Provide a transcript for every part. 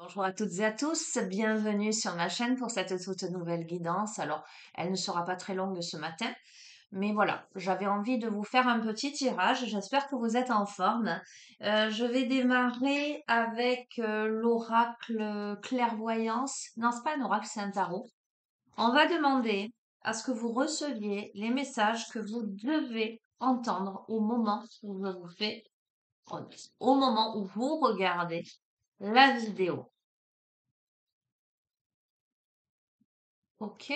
Bonjour à toutes et à tous, bienvenue sur ma chaîne pour cette toute nouvelle guidance. Alors, elle ne sera pas très longue ce matin, mais voilà, j'avais envie de vous faire un petit tirage. J'espère que vous êtes en forme. Je vais démarrer avec l'oracle clairvoyance. Non, c'est pas un oracle, c'est un tarot. On va demander à ce que vous receviez les messages que vous devez entendre au moment où je vous fais, au moment où vous regardez la vidéo. Ok?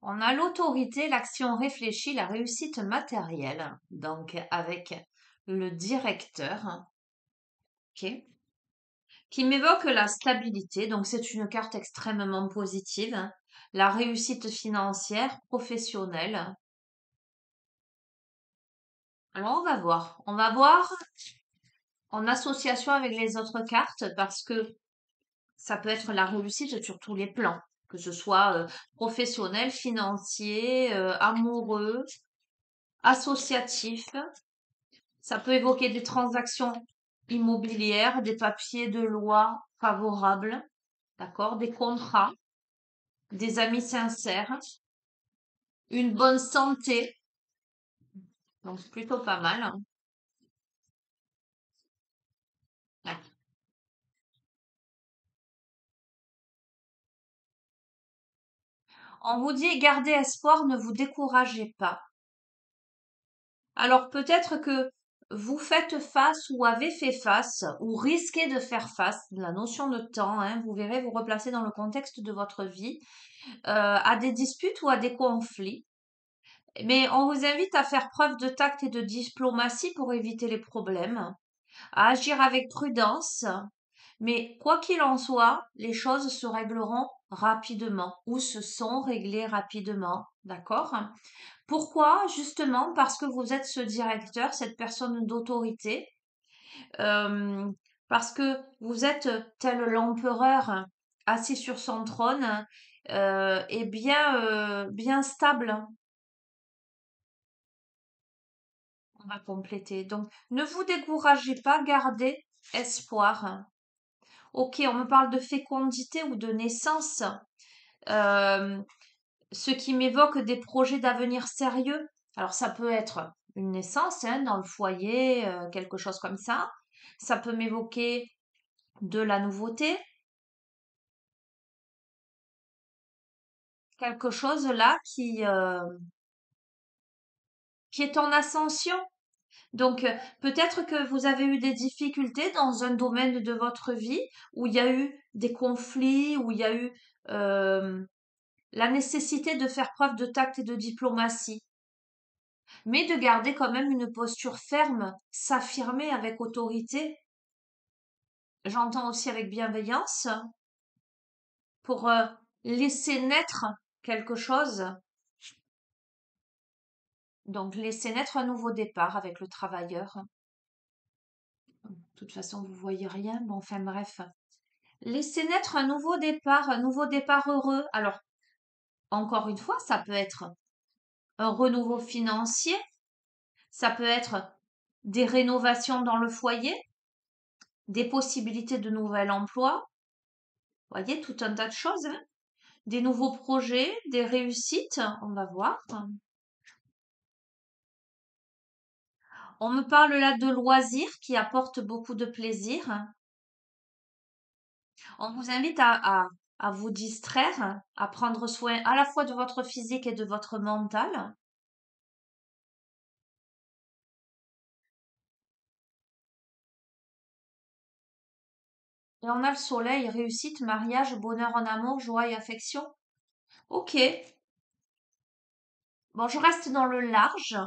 On a l'autorité, l'action réfléchie, la réussite matérielle. Donc, avec le directeur, ok, qui m'évoque la stabilité. Donc, c'est une carte extrêmement positive. La réussite financière, professionnelle. Alors, on va voir. On va voir en association avec les autres cartes parce que ça peut être la réussite sur tous les plans, que ce soit professionnel, financier, amoureux, associatif. Ça peut évoquer des transactions immobilières, des papiers de loi favorables, d'accord, des contrats, des amis sincères, une bonne santé, donc c'est plutôt pas mal, hein. Ouais. On vous dit gardez espoir, ne vous découragez pas. Alors peut-être que vous faites face ou avez fait face ou risquez de faire face, la notion de temps, hein, vous verrez vous replacer dans le contexte de votre vie, à des disputes ou à des conflits. Mais on vous invite à faire preuve de tact et de diplomatie pour éviter les problèmes, à agir avec prudence, mais quoi qu'il en soit, les choses se régleront rapidement ou se sont réglées rapidement, d'accord? Pourquoi? Justement parce que vous êtes ce directeur, cette personne d'autorité, euh, parce que vous êtes tel l'empereur assis sur son trône et bien stable. On va compléter. Donc, ne vous découragez pas, gardez espoir. Ok, on me parle de fécondité ou de naissance, euh, ce qui m'évoque des projets d'avenir sérieux. Alors, ça peut être une naissance hein, dans le foyer, quelque chose comme ça. Ça peut m'évoquer de la nouveauté, quelque chose là qui est en ascension. Donc, peut-être que vous avez eu des difficultés dans un domaine de votre vie où il y a eu des conflits, où il y a eu euh, la nécessité de faire preuve de tact et de diplomatie, mais de garder quand même une posture ferme, s'affirmer avec autorité. J'entends aussi avec bienveillance pour laisser naître quelque chose. Donc, laisser naître un nouveau départ avec le travailleur. De toute façon, vous voyez rien. Bon, enfin bref. Laisser naître un nouveau départ heureux. Alors, encore une fois, ça peut être un renouveau financier, ça peut être des rénovations dans le foyer, des possibilités de nouvel emploi. Vous voyez, tout un tas de choses, hein. Des nouveaux projets, des réussites, on va voir. On me parle là de loisirs qui apportent beaucoup de plaisir. On vous invite à vous distraire, à prendre soin à la fois de votre physique et de votre mental. Et on a le soleil, réussite, mariage, bonheur en amour, joie et affection. Ok. Bon, je reste dans le large.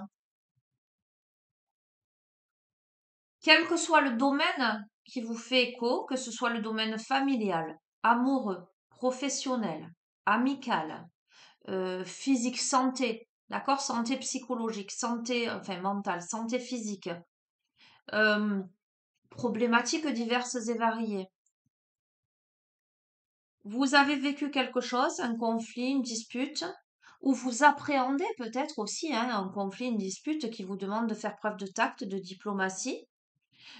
Quel que soit le domaine qui vous fait écho, que ce soit le domaine familial, amoureux, professionnel, amical, physique, santé, d'accord? Santé psychologique, santé, enfin mentale, santé physique, euh, problématiques diverses et variées. Vous avez vécu quelque chose, un conflit, une dispute, ou vous appréhendez peut-être aussi hein, un conflit, une dispute qui vous demande de faire preuve de tact, de diplomatie.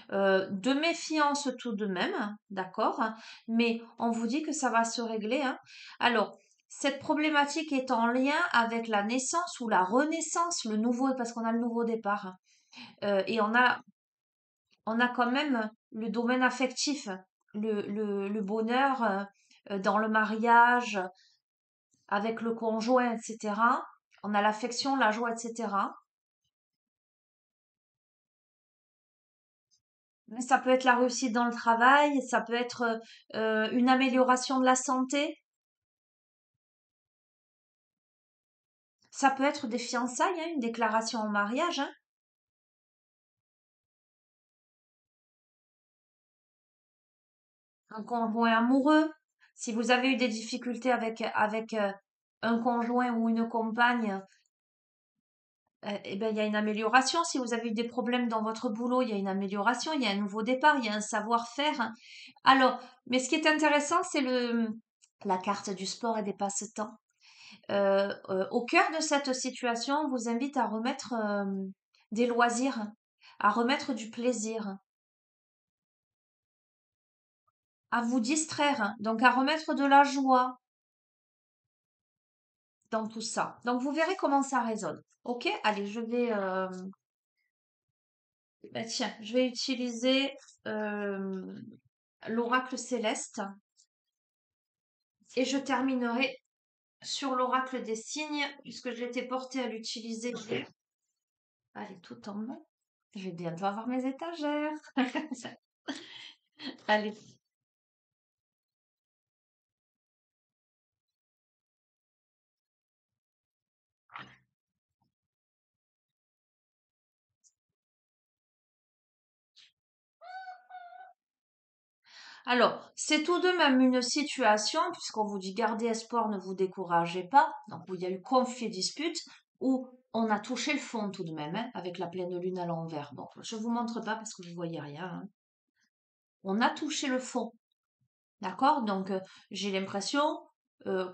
De méfiance tout de même, d'accord? Mais on vous dit que ça va se régler, hein. Alors, cette problématique est en lien avec la naissance ou la renaissance, le nouveau, parce qu'on a le nouveau départ. Et on a quand même le domaine affectif, le bonheur dans le mariage, avec le conjoint, etc. On a l'affection, la joie, etc. Mais ça peut être la réussite dans le travail, ça peut être une amélioration de la santé, ça peut être des fiançailles, hein, une déclaration en mariage, hein, un conjoint amoureux. Si vous avez eu des difficultés avec un conjoint ou une compagne, eh ben, il y a une amélioration. Si vous avez eu des problèmes dans votre boulot, il y a une amélioration, il y a un nouveau départ, il y a un savoir-faire. Alors, mais ce qui est intéressant, c'est la carte du sport et des passe-temps. Au cœur de cette situation, on vous invite à remettre des loisirs, à remettre du plaisir, à vous distraire, donc à remettre de la joie dans tout ça. Donc vous verrez comment ça résonne. Ok? Allez, bah tiens, je vais utiliser euh, l'oracle céleste et je terminerai sur l'oracle des signes puisque j'étais portée à l'utiliser. Allez, tout en main. Je vais bientôt avoir mes étagères. Allez. Alors, c'est tout de même une situation, puisqu'on vous dit gardez espoir, ne vous découragez pas, donc où il y a eu conflit et dispute, où on a touché le fond tout de même, hein, avec la pleine lune à l'envers. Bon, je ne vous montre pas parce que vous ne voyez rien, hein. On a touché le fond, d'accord? Donc, j'ai l'impression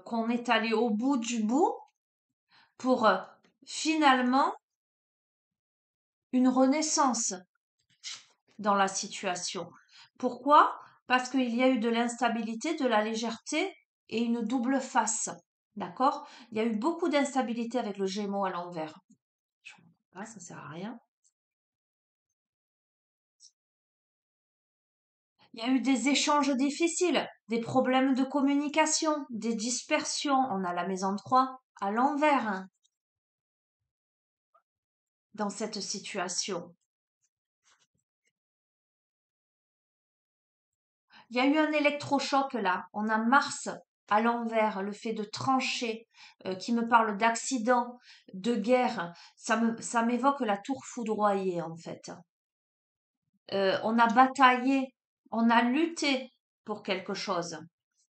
qu'on est allé au bout du bout pour finalement une renaissance dans la situation. Pourquoi? Parce qu'il y a eu de l'instabilité, de la légèreté et une double face. D'accord? Il y a eu beaucoup d'instabilité avec le Gémeaux à l'envers. Je ne comprends pas, ça sert à rien. Il y a eu des échanges difficiles, des problèmes de communication, des dispersions. On a la maison 3 à l'envers, hein, dans cette situation. Il y a eu un électrochoc là. On a Mars à l'envers, le fait de trancher, qui me parle d'accident, de guerre. Ça m'évoque la tour foudroyée en fait. On a bataillé, on a lutté pour quelque chose.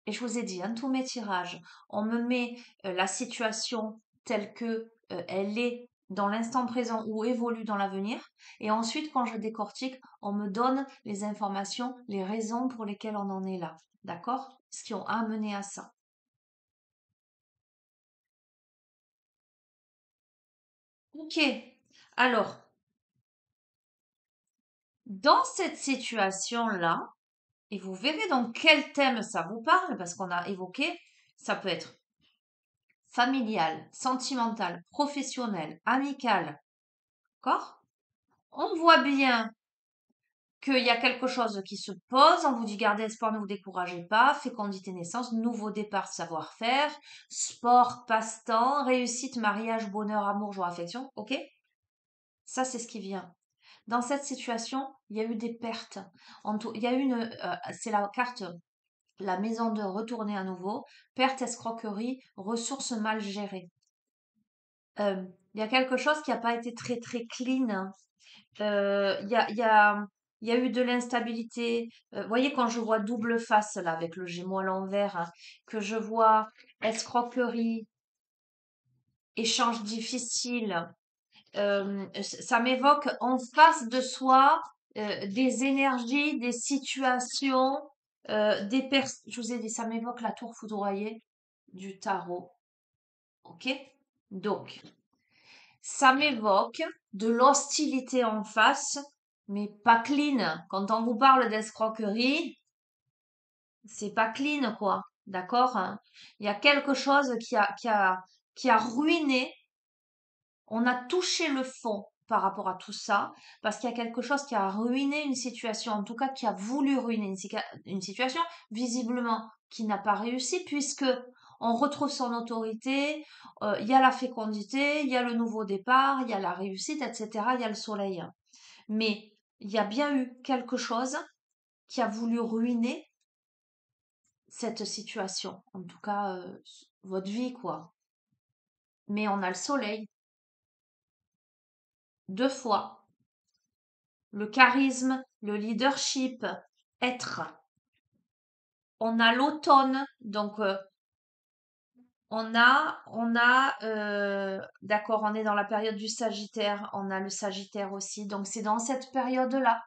Et je vous ai dit, hein, tous mes tirages, on me met la situation telle que elle est dans l'instant présent ou évolue dans l'avenir. Et ensuite, quand je décortique, on me donne les informations, les raisons pour lesquelles on en est là. D'accord? Ce qui ont amené à ça. Ok. Alors, dans cette situation-là, et vous verrez dans quel thème ça vous parle, parce qu'on a évoqué, ça peut être familial, sentimental, professionnel, amical. D'accord? On voit bien qu'il y a quelque chose qui se pose, on vous dit gardez espoir, ne vous découragez pas, fécondité naissance, nouveau départ, savoir-faire, sport, passe-temps, réussite, mariage, bonheur, amour, joie, affection, ok? Ça, c'est ce qui vient. Dans cette situation, il y a eu des pertes. Il y a eu c'est la carte, la maison de retourner à nouveau, perte, escroquerie, ressources mal gérées. Il y a quelque chose qui n'a pas été très très clean, hein. Il y a eu de l'instabilité. Vous voyez, quand je vois double face là, avec le Gémeaux à l'envers, hein, que je vois escroquerie, échange difficile, ça m'évoque en face de soi des énergies, des situations, des personnes. Je vous ai dit, ça m'évoque la tour foudroyée du tarot. Ok? Donc, ça m'évoque de l'hostilité en face, mais pas clean. Quand on vous parle d'escroquerie, c'est pas clean, quoi. D'accord? Hein. Il y a quelque chose qui a ruiné. On a touché le fond par rapport à tout ça, parce qu'il y a quelque chose qui a ruiné une situation, en tout cas qui a voulu ruiner une situation, visiblement qui n'a pas réussi, puisque on retrouve son autorité, il y a la fécondité, il y a le nouveau départ, il y a la réussite, etc., il y a le soleil. Mais il y a bien eu quelque chose qui a voulu ruiner cette situation, en tout cas votre vie, quoi. Mais on a le soleil, deux fois. Le charisme, le leadership, être. On a l'automne, donc d'accord, on est dans la période du Sagittaire, on a le Sagittaire aussi, donc c'est dans cette période-là,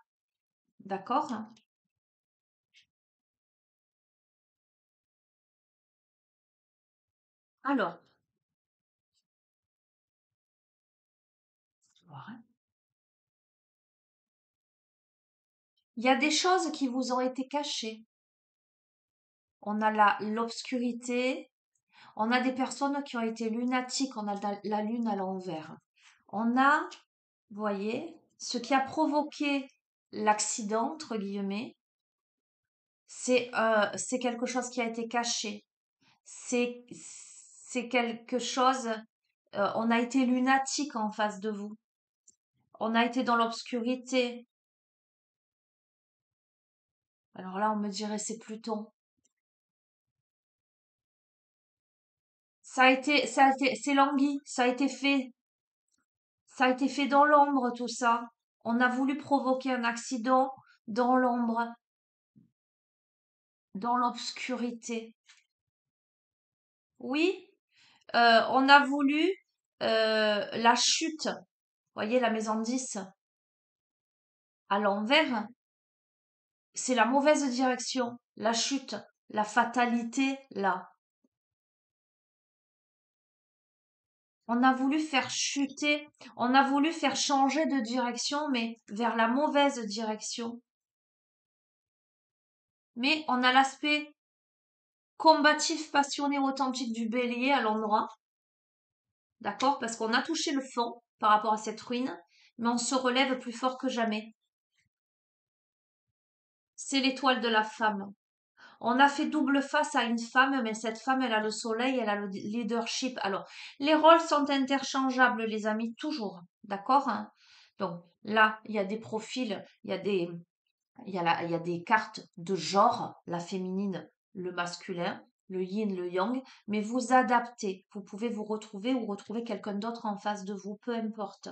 d'accord? Alors, il y a des choses qui vous ont été cachées. On a l'obscurité, on a des personnes qui ont été lunatiques, on a la lune à l'envers. On a, vous voyez, ce qui a provoqué l'accident, entre guillemets, c'est quelque chose qui a été caché. C'est quelque chose, on a été lunatique en face de vous. On a été dans l'obscurité. Alors là, on me dirait c'est Pluton. C'est l'anguille, ça a été fait dans l'ombre tout ça. On a voulu provoquer un accident dans l'ombre, dans l'obscurité. Oui, on a voulu la chute. Voyez la maison 10 à l'envers, c'est la mauvaise direction, la chute, la fatalité là. On a voulu faire chuter, on a voulu faire changer de direction, mais vers la mauvaise direction. Mais on a l'aspect combatif, passionné, authentique du bélier à l'endroit, d'accord? Parce qu'on a touché le fond par rapport à cette ruine, mais on se relève plus fort que jamais. C'est l'étoile de la femme. On a fait double face à une femme, mais cette femme, elle a le soleil, elle a le leadership. Alors, les rôles sont interchangeables, les amis, toujours. D'accord? Hein. Donc, là, il y a des profils, il y a des cartes de genre, la féminine, le masculin, le yin, le yang, mais vous adaptez. Vous pouvez vous retrouver ou retrouver quelqu'un d'autre en face de vous, peu importe.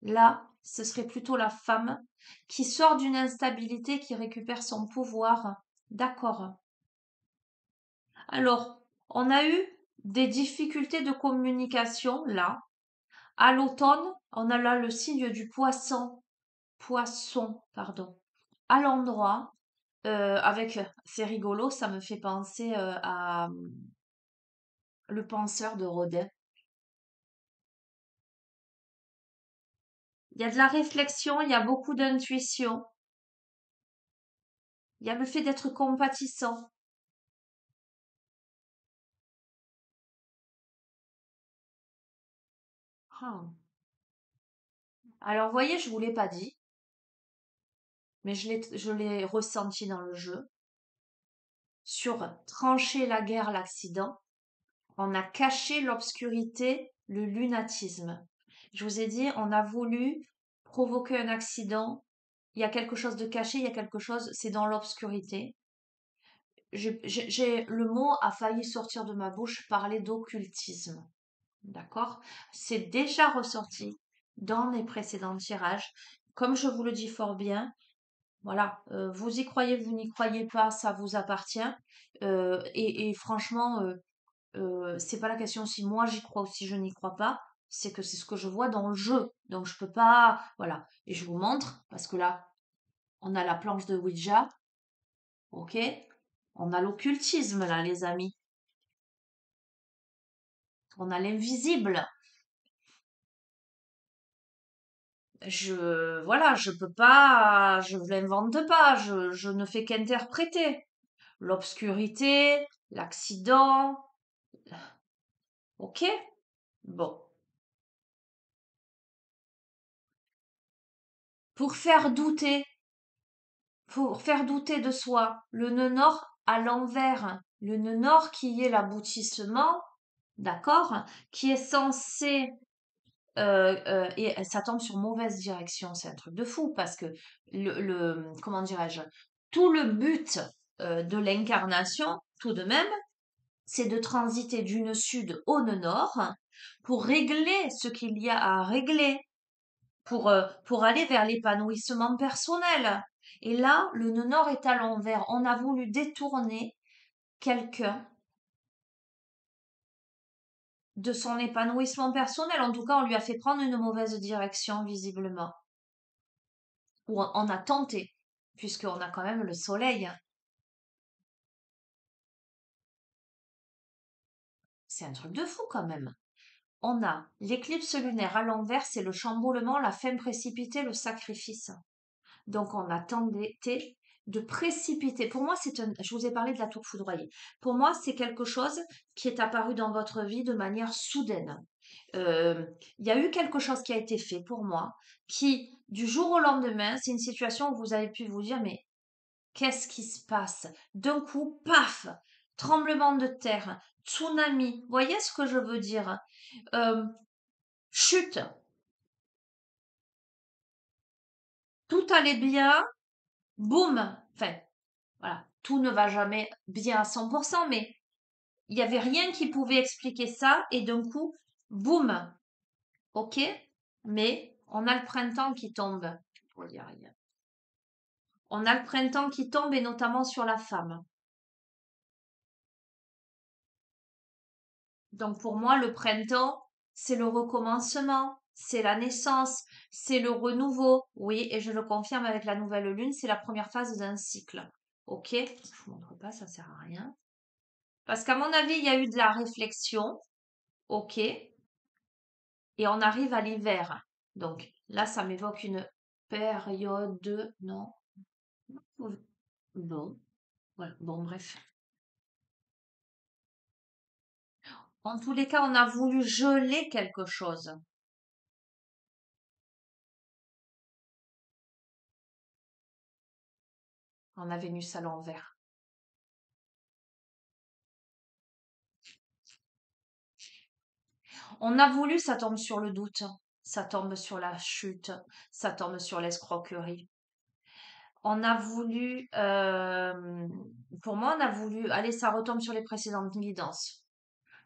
Là, ce serait plutôt la femme qui sort d'une instabilité, qui récupère son pouvoir. D'accord. Alors, on a eu des difficultés de communication là. À l'automne, on a là le signe du poisson, pardon, à l'endroit. C'est rigolo, ça me fait penser à Le penseur de Rodin. Il y a de la réflexion, il y a beaucoup d'intuition, il y a le fait d'être compatissant. Ah. Alors, vous voyez, je vous l'ai pas dit, mais je l'ai ressenti dans le jeu. Sur trancher la guerre, l'accident, on a caché l'obscurité, le lunatisme. Je vous ai dit, on a voulu provoquer un accident. Il y a quelque chose de caché, il y a quelque chose, c'est dans l'obscurité. Le mot a failli sortir de ma bouche, parler d'occultisme. D'accord? C'est déjà ressorti dans les précédents tirages. Comme je vous le dis fort bien, voilà, vous y croyez, vous n'y croyez pas, ça vous appartient. Et franchement, c'est pas la question si moi j'y crois ou si je n'y crois pas, c'est que c'est ce que je vois dans le jeu. Donc je peux pas, voilà. Et je vous montre, parce que là, on a la planche de Ouija, ok? On a l'occultisme là, les amis. On a l'invisible. voilà, je peux pas, je l'invente pas, je ne fais qu'interpréter. L'obscurité, l'accident, ok? Bon. Pour faire douter, pour faire douter de soi, le nœud nord à l'envers, le nœud nord qui est l'aboutissement, d'accord? Qui est censé et ça tombe sur mauvaise direction. C'est un truc de fou parce que comment dirais-je, tout le but de l'incarnation, tout de même, c'est de transiter du nœud sud au nœud nord pour régler ce qu'il y a à régler, pour aller vers l'épanouissement personnel. Et là, le nœud nord est à l'envers. On a voulu détourner quelqu'un de son épanouissement personnel. En tout cas, on lui a fait prendre une mauvaise direction, visiblement. Ou on a tenté, puisqu'on a quand même le soleil. C'est un truc de fou quand même. On a l'éclipse lunaire à l'envers, c'est le chamboulement, la fin précipitée, le sacrifice. Donc on a tenté de précipiter. Pour moi, je vous ai parlé de la tour foudroyée. Pour moi, c'est quelque chose qui est apparu dans votre vie de manière soudaine. Euh, Il y a eu quelque chose qui a été fait pour moi, qui, du jour au lendemain, c'est une situation où vous avez pu vous dire, mais qu'est-ce qui se passe? D'un coup, paf! Tremblement de terre, tsunami. Voyez ce que je veux dire? Euh, Chute. Tout allait bien. Boum. Enfin, voilà. Tout ne va jamais bien à 100%, mais il n'y avait rien qui pouvait expliquer ça. Et d'un coup, boum. OK? Mais on a le printemps qui tombe. Oh, y a rien. On a le printemps qui tombe et notamment sur la femme. Donc pour moi, le printemps, c'est le recommencement, c'est la naissance, c'est le renouveau. Oui, et je le confirme avec la nouvelle lune, c'est la première phase d'un cycle. Ok? Je vous montre pas, ça sert à rien. Parce qu'à mon avis, il y a eu de la réflexion. Ok? Et on arrive à l'hiver. Donc là, ça m'évoque une période de... Non? Bon, voilà. Bon, bref. En tous les cas, on a voulu geler quelque chose. On a Vénus à l'envers. On a voulu, ça tombe sur le doute, ça tombe sur la chute, ça tombe sur l'escroquerie. On a voulu, pour moi, on a voulu, allez, ça retombe sur les précédentes guidances.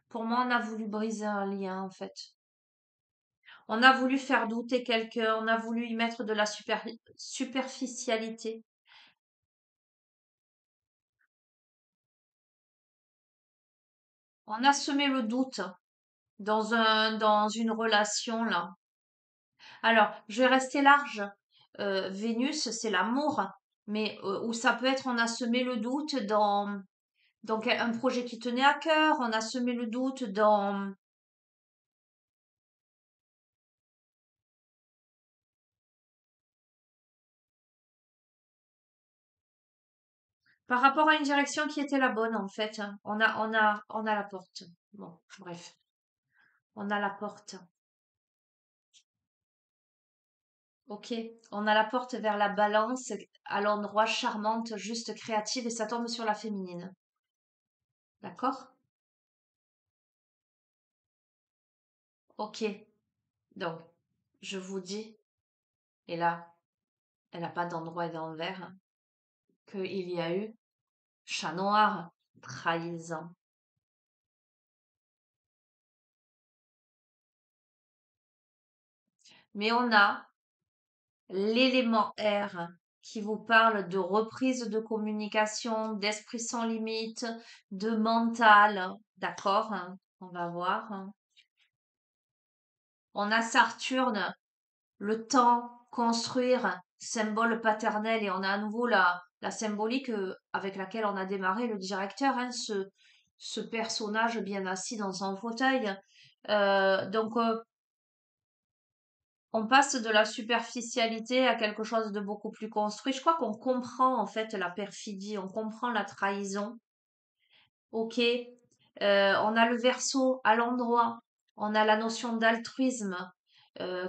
Pour moi, on a voulu briser un lien, en fait. On a voulu faire douter quelqu'un, on a voulu y mettre de la superficialité. On a semé le doute dans une relation, là. Alors, je vais rester large. Vénus, c'est l'amour, mais où ça peut être, on a semé le doute dans un projet qui tenait à cœur, on a semé le doute dans... Par rapport à une direction qui était la bonne, en fait, hein. On a la porte. Bon, bref, on a la porte. Ok, on a la porte vers la balance, à l'endroit charmante, juste créative, et ça tombe sur la féminine. D'accord? Ok, donc, je vous dis, et là, elle n'a pas d'endroit et d'envers, hein, qu'il y a eu chat noir, trahison. Mais on a l'élément R qui vous parle de reprise de communication, d'esprit sans limite, de mental. D'accord, hein, on va voir, hein. On a Saturne, le temps, construire, symbole paternel, et on a à nouveau la symbolique avec laquelle on a démarré le directeur, hein, ce personnage bien assis dans son fauteuil. Donc, On passe de la superficialité à quelque chose de beaucoup plus construit. Je crois qu'on comprend en fait la perfidie, on comprend la trahison. Ok, on a le verso à l'endroit, on a la notion d'altruisme,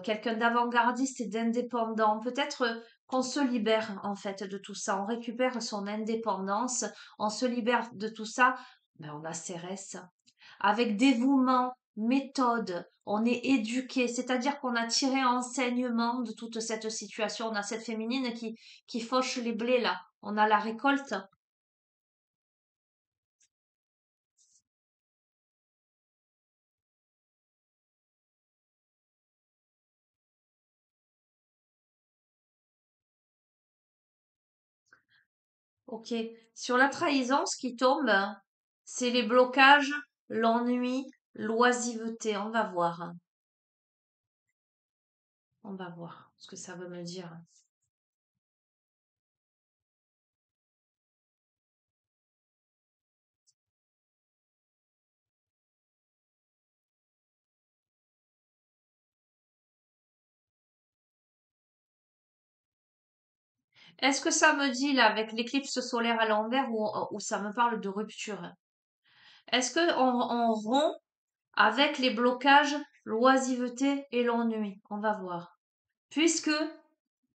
quelqu'un d'avant-gardiste et d'indépendant. Peut-être qu'on se libère en fait de tout ça, on récupère son indépendance, on se libère de tout ça. Ben, on a Cérès avec dévouement, méthode, on est éduqué, c'est-à-dire qu'on a tiré enseignement de toute cette situation. On a cette féminine qui fauche les blés là, on a la récolte. Ok. Sur la trahison, ce qui tombe, c'est les blocages, l'ennui, l'oisiveté. On va voir, hein. On va voir ce que ça veut me dire. Est-ce que ça me dit là avec l'éclipse solaire à l'envers ou ça me parle de rupture? Est-ce que on rompt avec les blocages, l'oisiveté et l'ennui? On va voir. Puisque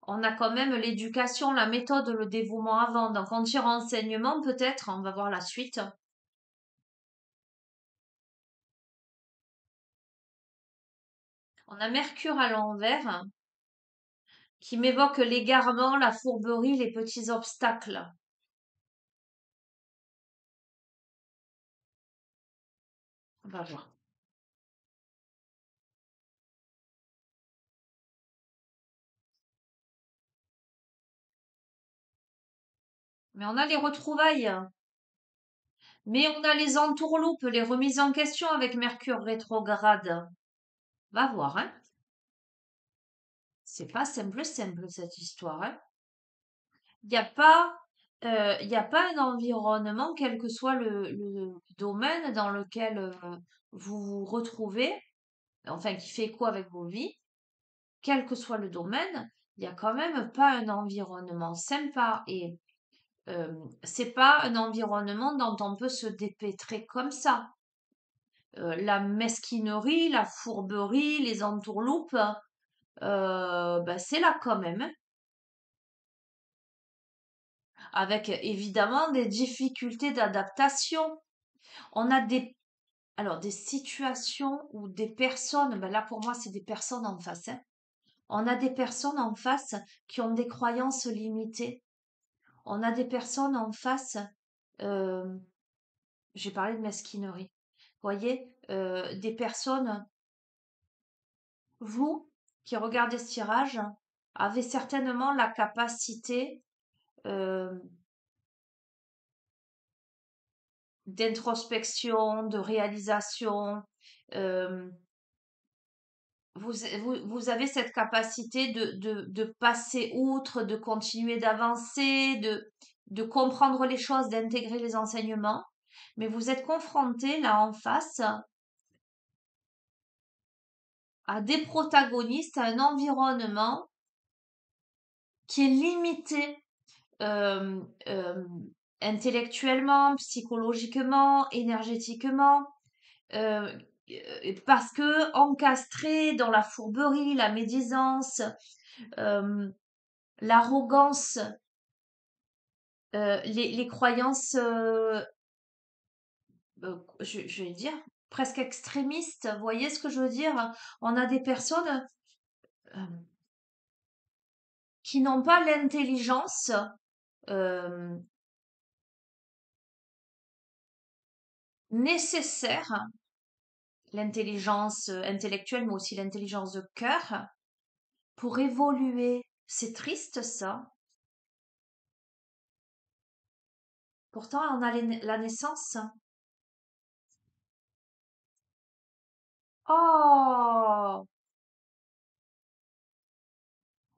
on a quand même l'éducation, la méthode, le dévouement avant. Donc on tire enseignement peut-être, on va voir la suite. On a Mercure à l'envers qui m'évoque l'égarement, la fourberie, les petits obstacles. On va voir. Mais on a les retrouvailles. Mais on a les entourloupes, les remises en question avec Mercure rétrograde. Va voir, hein. C'est pas simple, simple cette histoire, hein. Il n'y a pas, il y a pas un environnement, quel que soit le domaine dans lequel vous vous retrouvez, enfin qui fait écho avec vos vies, quel que soit le domaine, il y a quand même pas un environnement sympa et c'est pas un environnement dont on peut se dépêtrer comme ça. La mesquinerie, la fourberie, les entourloupes, ben, c'est là quand même, hein. Avec évidemment des difficultés d'adaptation. On a des situations ou des personnes, ben là pour moi c'est des personnes en face, hein. On a des personnes en face qui ont des croyances limitées. On a des personnes en face, euh, j'ai parlé de mesquinerie. Voyez, des personnes, vous qui regardez ce tirage, avez certainement la capacité euh, d'introspection, de réalisation. euh, vous avez cette capacité de passer outre, de continuer d'avancer, de comprendre les choses, d'intégrer les enseignements. Mais vous êtes confronté là en face à des protagonistes, à un environnement qui est limité euh, euh, intellectuellement, psychologiquement, énergétiquement, euh, parce que encastré dans la fourberie, la médisance, euh, l'arrogance, les croyances, je vais dire, presque extrémistes. Vous voyez ce que je veux dire? On a des personnes euh, qui n'ont pas l'intelligence euh, nécessaire, l'intelligence intellectuelle, mais aussi l'intelligence de cœur, pour évoluer. C'est triste ça. Pourtant, on a la naissance. Oh,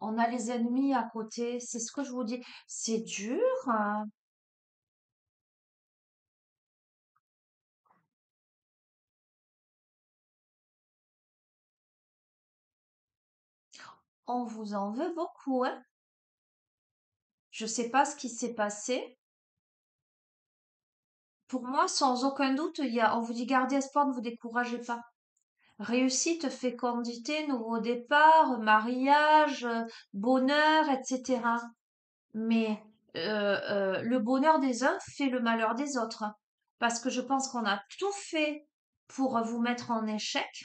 on a les ennemis à côté. C'est ce que je vous dis. C'est dur, hein. On vous en veut beaucoup, hein? Je sais pas ce qui s'est passé. Pour moi, sans aucun doute, on vous dit gardez espoir, ne vous découragez pas. Réussite, fécondité, nouveau départ, mariage, bonheur, etc. Mais le bonheur des uns fait le malheur des autres. Parce que je pense qu'on a tout fait pour vous mettre en échec,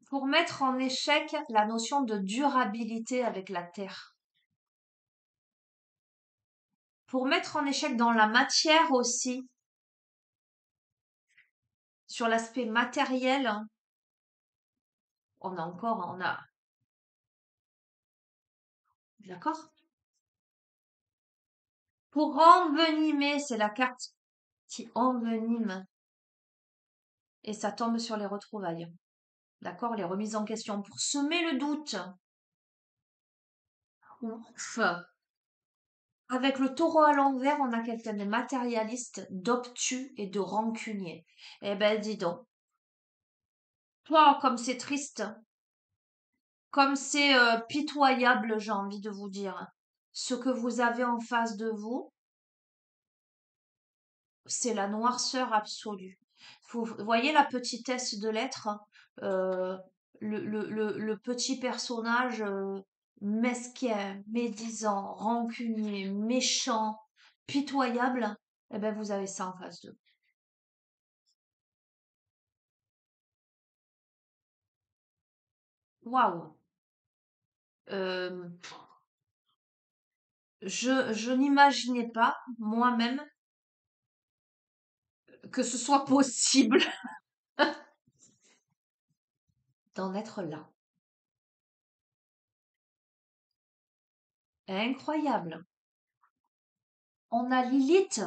pour mettre en échec la notion de durabilité avec la Terre. Pour mettre en échec dans la matière aussi, sur l'aspect matériel, hein, on a, d'accord? Pour envenimer, c'est la carte qui envenime et ça tombe sur les retrouvailles. D'accord? Les remises en question pour semer le doute. Ouf. Avec le taureau à l'envers, on a quelqu'un de matérialiste, d'obtus et de rancunier. Eh ben, dis donc. Toi, comme c'est triste, comme c'est pitoyable, j'ai envie de vous dire. Ce que vous avez en face de vous, c'est la noirceur absolue. Vous voyez la petitesse de l'être, euh, le petit personnage mesquin, médisant, rancunier, méchant, pitoyable, eh ben vous avez ça en face d'eux. Waouh! Euh, je n'imaginais pas moi-même que ce soit possible d'en être là. Incroyable. On a Lilith.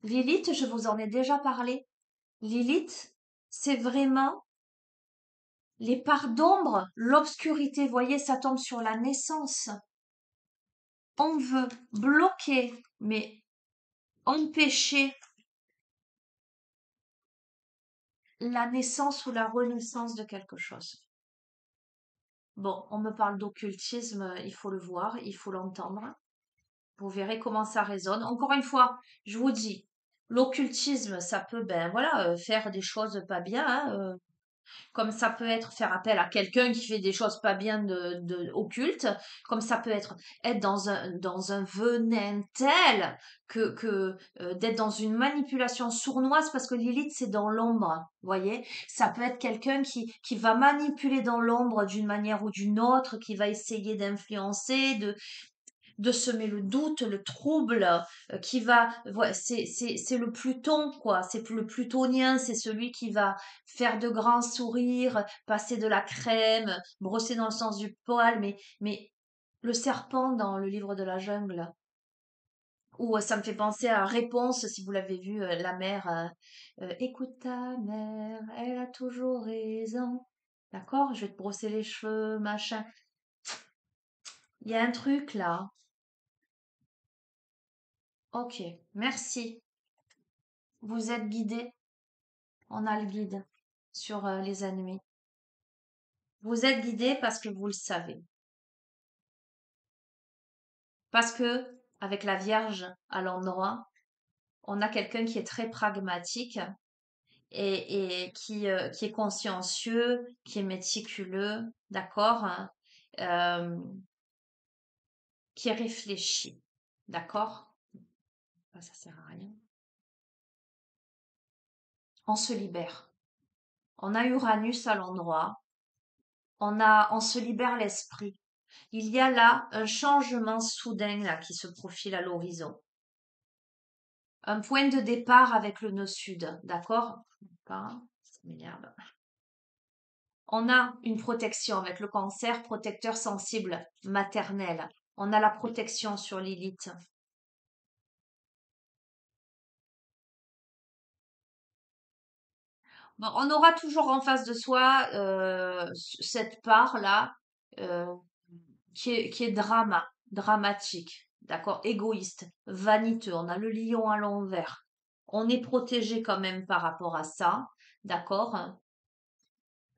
Lilith, je vous en ai déjà parlé. Lilith, c'est vraiment les parts d'ombre, l'obscurité. Voyez, ça tombe sur la naissance. On veut bloquer, mais empêcher la naissance ou la renaissance de quelque chose. Bon, on me parle d'occultisme, il faut le voir, il faut l'entendre. Vous verrez comment ça résonne. Encore une fois, je vous dis, l'occultisme, ça peut, ben voilà, faire des choses pas bien, hein, comme ça peut être faire appel à quelqu'un qui fait des choses pas bien occultes, comme ça peut être dans un venin tel que d'être dans une manipulation sournoise parce que Lilith c'est dans l'ombre, voyez. Ça peut être quelqu'un qui va manipuler dans l'ombre d'une manière ou d'une autre, qui va essayer d'influencer, de semer le doute, le trouble, qui va, c'est le Pluton, quoi. C'est le plutonien, c'est celui qui va faire de grands sourires, passer de la crème, brosser dans le sens du poil, mais le serpent dans le livre de la jungle, ou ça me fait penser à Réponse, si vous l'avez vu, la mère, écoute ta mère, elle a toujours raison. D'accord? Je vais te brosser les cheveux, machin. Il y a un truc là. Ok, merci. Vous êtes guidé. On a le guide sur les ennemis. Vous êtes guidé parce que vous le savez. Parce que, avec la Vierge à l'endroit, on a quelqu'un qui est très pragmatique et qui est consciencieux, qui est méticuleux, d'accord, hein, euh, qui réfléchit, d'accord? Ah, ça sert à rien. On se libère. On a Uranus à l'endroit. On se libère l'esprit. Il y a là un changement soudain là, qui se profile à l'horizon. Un point de départ avec le nœud sud, d'accord? Pas, ça m'énerve. On a une protection avec le cancer, protecteur sensible maternel. On a la protection sur Lilith. Bon, on aura toujours en face de soi cette part-là euh, qui est dramatique. d'accord? Égoïste, vaniteux, on a le lion à l'envers. On est protégé quand même par rapport à ça, d'accord?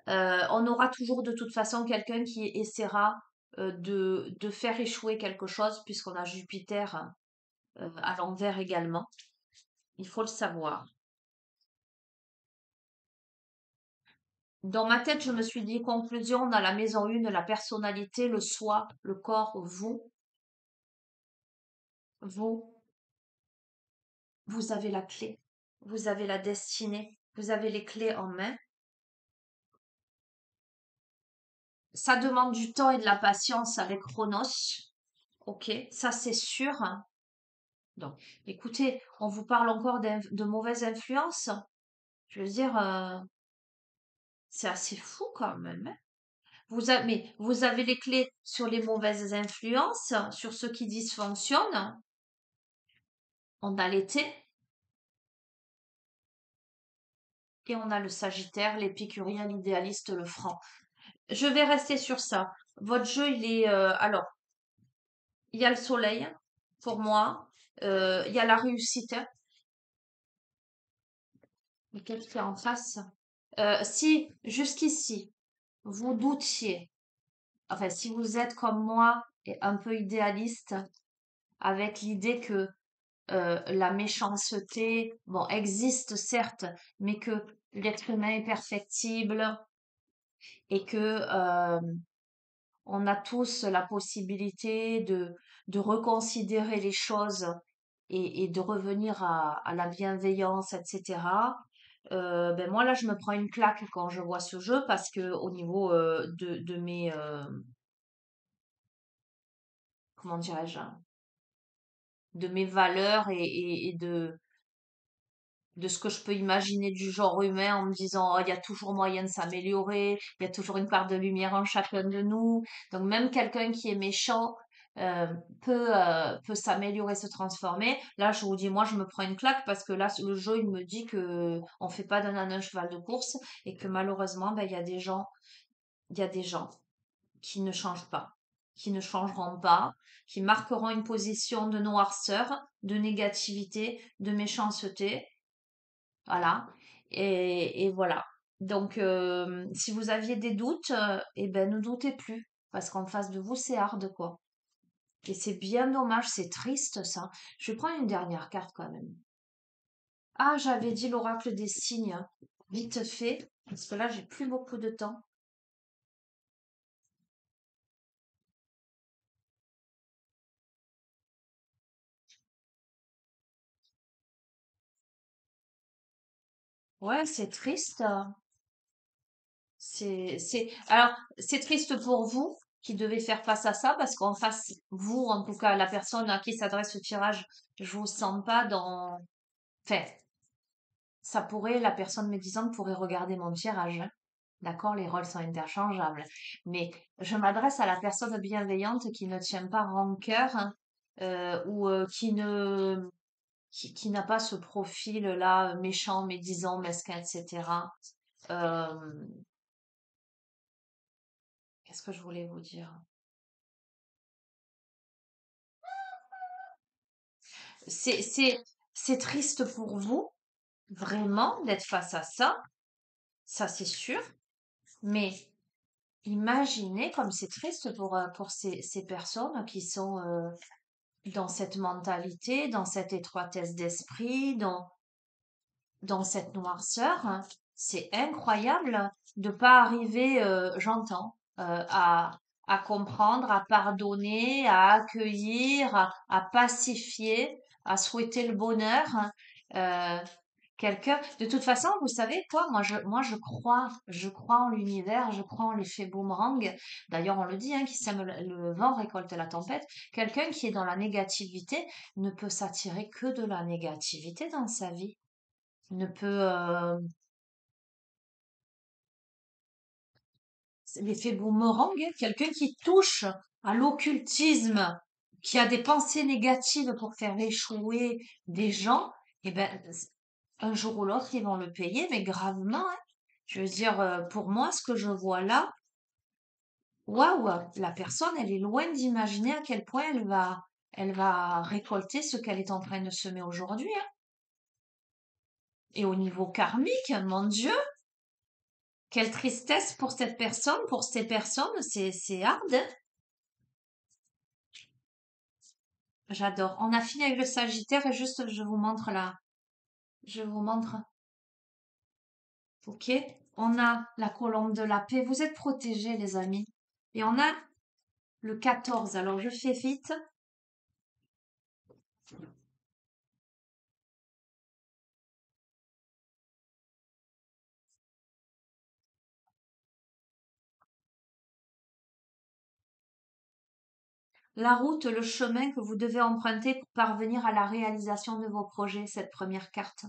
On aura toujours de toute façon quelqu'un qui essaiera de faire échouer quelque chose puisqu'on a Jupiter à l'envers également. Il faut le savoir. Dans ma tête, je me suis dit, conclusion, dans la maison 1, la personnalité, le soi, le corps, vous, vous avez la clé. Vous avez la destinée. Vous avez les clés en main. Ça demande du temps et de la patience avec Chronos. Ok, ça c'est sûr. Donc, écoutez, on vous parle encore de mauvaises influences. Je veux dire, c'est assez fou quand même, hein. Mais vous avez les clés sur les mauvaises influences, sur ce qui dysfonctionne. On a l'été et on a le Sagittaire, l'épicurien, l'idéaliste, le franc. Je vais rester sur ça. Votre jeu, il est... alors, il y a le soleil pour moi. Il y a la réussite. Mais qu'est-ce qu'il y a en face? Si jusqu'ici, vous doutiez, enfin, si vous êtes comme moi et un peu idéaliste, avec l'idée que la méchanceté, bon, existe certes, mais que l'être humain est perfectible et que on a tous la possibilité de reconsidérer les choses et de revenir à la bienveillance, etc. Ben moi là, je me prends une claque quand je vois ce jeu parce que au niveau de mes, comment dirais-je, de mes valeurs et de ce que je peux imaginer du genre humain en me disant, oh, il y a toujours moyen de s'améliorer, il y a toujours une part de lumière en chacun de nous. Donc même quelqu'un qui est méchant euh, peut s'améliorer, se transformer. Là, je vous dis, moi, je me prends une claque parce que là, le jeu, il me dit que on fait pas d'un âne un cheval de course et que malheureusement, ben, il y a des gens qui ne changent pas, qui ne changeront pas, qui marqueront une position de noirceur, de négativité, de méchanceté. Voilà. Et voilà. Donc, si vous aviez des doutes, eh ben, ne doutez plus. Parce qu'en face de vous, c'est hard, quoi. Et c'est bien dommage, c'est triste, ça. Je vais prendre une dernière carte quand même. Ah, j'avais dit l'oracle des signes. Vite fait. Parce que là, j'ai plus beaucoup de temps. Ouais, c'est triste. Alors, c'est triste pour vous qui devez faire face à ça parce qu'en face, vous, en tout cas, la personne à qui s'adresse ce tirage, je vous sens pas dans, enfin, ça pourrait, la personne médisante pourrait regarder mon tirage, hein. D'accord, les rôles sont interchangeables. Mais je m'adresse à la personne bienveillante qui ne tient pas rancœur, hein, ou qui n'a pas ce profil-là méchant, médisant, mesquin, etc. Euh, Qu'est-ce que je voulais vous dire? C'est, c'est, c'est triste pour vous, vraiment, d'être face à ça c'est sûr. Mais imaginez comme c'est triste pour ces personnes qui sont dans cette mentalité, dans cette étroitesse d'esprit, dans cette noirceur, hein. C'est incroyable de pas arriver, j'entends, à comprendre, à pardonner, à accueillir, à pacifier, à souhaiter le bonheur, hein. Quelqu'un, de toute façon, vous savez quoi, moi je crois en l'univers, je crois en l'effet boomerang. D'ailleurs, on le dit, hein, qui sème le vent récolte la tempête. Quelqu'un qui est dans la négativité ne peut s'attirer que de la négativité dans sa vie. Ne peut, c'est l'effet boomerang, hein, quelqu'un qui touche à l'occultisme, qui a des pensées négatives pour faire échouer des gens, eh ben, un jour ou l'autre, ils vont le payer, mais gravement, hein. Je veux dire, pour moi, ce que je vois là, waouh, la personne, elle est loin d'imaginer à quel point elle va récolter ce qu'elle est en train de semer aujourd'hui, hein. Et au niveau karmique, mon Dieu, quelle tristesse pour cette personne, pour ces personnes, c'est hard, hein. J'adore. On a fini avec le Sagittaire et juste, je vous montre là. Je vous montre. Ok? On a la colombe de la paix. Vous êtes protégés, les amis. Et on a le 14. Alors, je fais vite. La route, le chemin que vous devez emprunter pour parvenir à la réalisation de vos projets, cette première carte.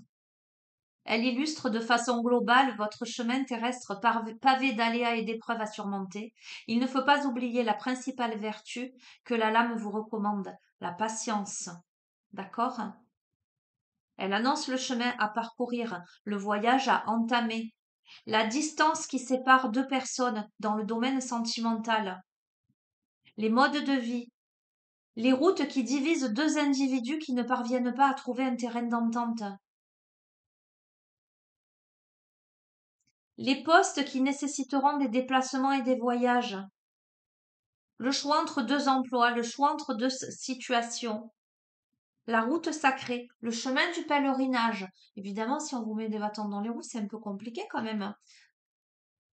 Elle illustre de façon globale votre chemin terrestre pavé d'aléas et d'épreuves à surmonter. Il ne faut pas oublier la principale vertu que la lame vous recommande, la patience. D'accord? Elle annonce le chemin à parcourir, le voyage à entamer, la distance qui sépare deux personnes dans le domaine sentimental, les modes de vie, les routes qui divisent deux individus qui ne parviennent pas à trouver un terrain d'entente, les postes qui nécessiteront des déplacements et des voyages, le choix entre deux emplois, le choix entre deux situations, la route sacrée, le chemin du pèlerinage. Évidemment, si on vous met des bâtons dans les roues, c'est un peu compliqué quand même.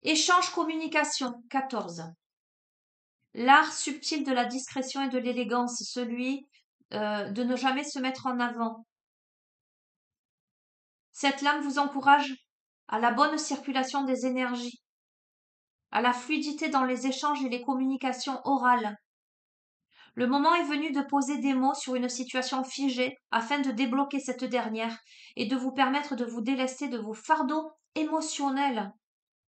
Échange communication, 14. L'art subtil de la discrétion et de l'élégance, celui de ne jamais se mettre en avant. Cette lame vous encourage à la bonne circulation des énergies, à la fluidité dans les échanges et les communications orales. Le moment est venu de poser des mots sur une situation figée afin de débloquer cette dernière et de vous permettre de vous délester de vos fardeaux émotionnels.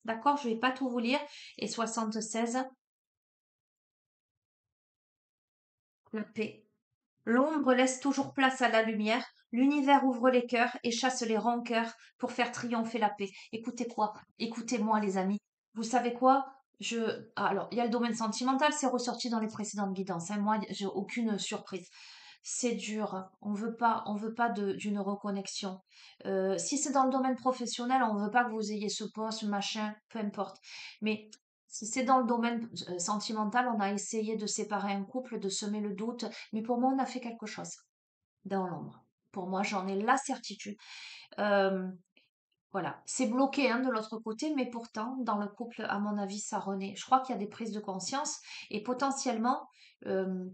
D'accord, je ne vais pas tout vous lire. Et 76, la paix. L'ombre laisse toujours place à la lumière, l'univers ouvre les cœurs et chasse les rancœurs pour faire triompher la paix. Écoutez quoi? Écoutez-moi les amis. Vous savez quoi? Alors, il y a le domaine sentimental, c'est ressorti dans les précédentes guidances, hein. Moi, j'ai aucune surprise. C'est dur. On veut pas d'une reconnexion. Si c'est dans le domaine professionnel, on veut pas que vous ayez ce poste, machin, peu importe. Mais si c'est dans le domaine sentimental, on a essayé de séparer un couple, de semer le doute, mais pour moi, on a fait quelque chose dans l'ombre. Pour moi, j'en ai la certitude. Euh, voilà, c'est bloqué hein, de l'autre côté, mais pourtant, dans le couple, à mon avis, ça renaît. Je crois qu'il y a des prises de conscience et potentiellement, euh,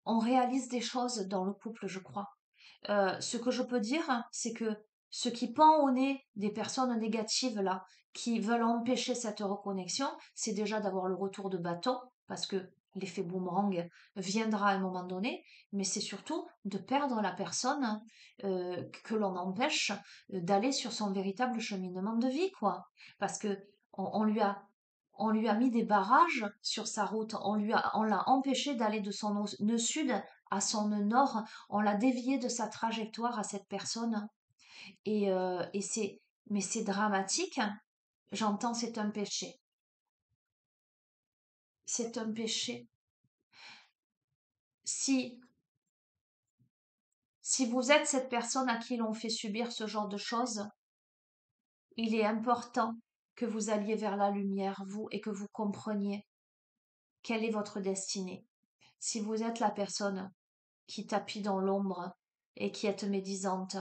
on réalise des choses dans le couple, je crois. Ce que je peux dire, hein, c'est que ce qui pend au nez des personnes négatives là, qui veulent empêcher cette reconnexion, c'est déjà d'avoir le retour de bâton, parce que l'effet boomerang viendra à un moment donné, mais c'est surtout de perdre la personne hein, que l'on empêche d'aller sur son véritable cheminement de vie, quoi. Parce que on lui a mis des barrages sur sa route, on l'a empêché d'aller de son nœud sud à son nœud nord, on l'a dévié de sa trajectoire à cette personne. Mais c'est dramatique, hein. J'entends, c'est un péché. C'est un péché. Si, si vous êtes cette personne à qui l'on fait subir ce genre de choses, il est important que vous alliez vers la lumière, vous, et que vous compreniez quelle est votre destinée. Si vous êtes la personne qui tapit dans l'ombre et qui est médisante,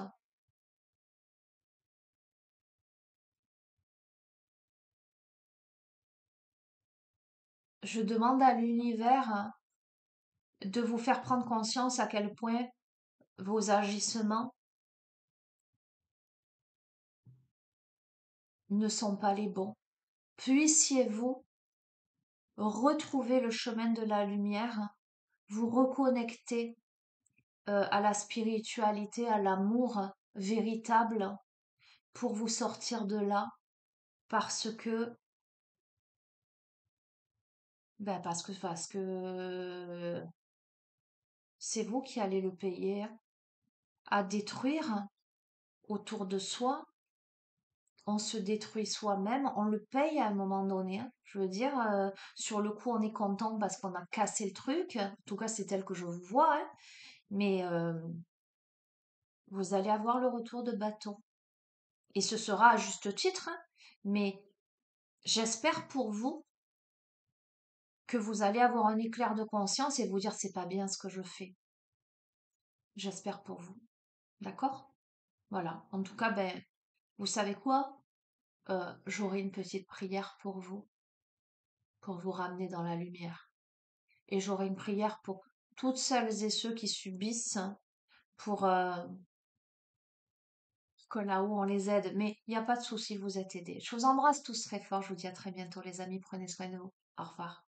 je demande à l'univers de vous faire prendre conscience à quel point vos agissements ne sont pas les bons. Puissiez-vous retrouver le chemin de la lumière, vous reconnecter à la spiritualité, à l'amour véritable pour vous sortir de là parce que c'est vous qui allez le payer à détruire autour de soi. on se détruit soi-même, on le paye à un moment donné, hein. Je veux dire, sur le coup, on est content parce qu'on a cassé le truc. En tout cas, c'est tel que je vous vois, hein. Mais vous allez avoir le retour de bâton. Et ce sera à juste titre, hein. Mais j'espère pour vous que vous allez avoir un éclair de conscience et vous dire c'est pas bien ce que je fais. J'espère pour vous. D'accord? Voilà. En tout cas, ben, vous savez quoi? J'aurai une petite prière pour vous ramener dans la lumière. Et j'aurai une prière pour toutes celles et ceux qui subissent, pour que là-haut on les aide. Mais il n'y a pas de souci, vous êtes aidés. Je vous embrasse tous très fort. Je vous dis à très bientôt, les amis. Prenez soin de vous. Au revoir.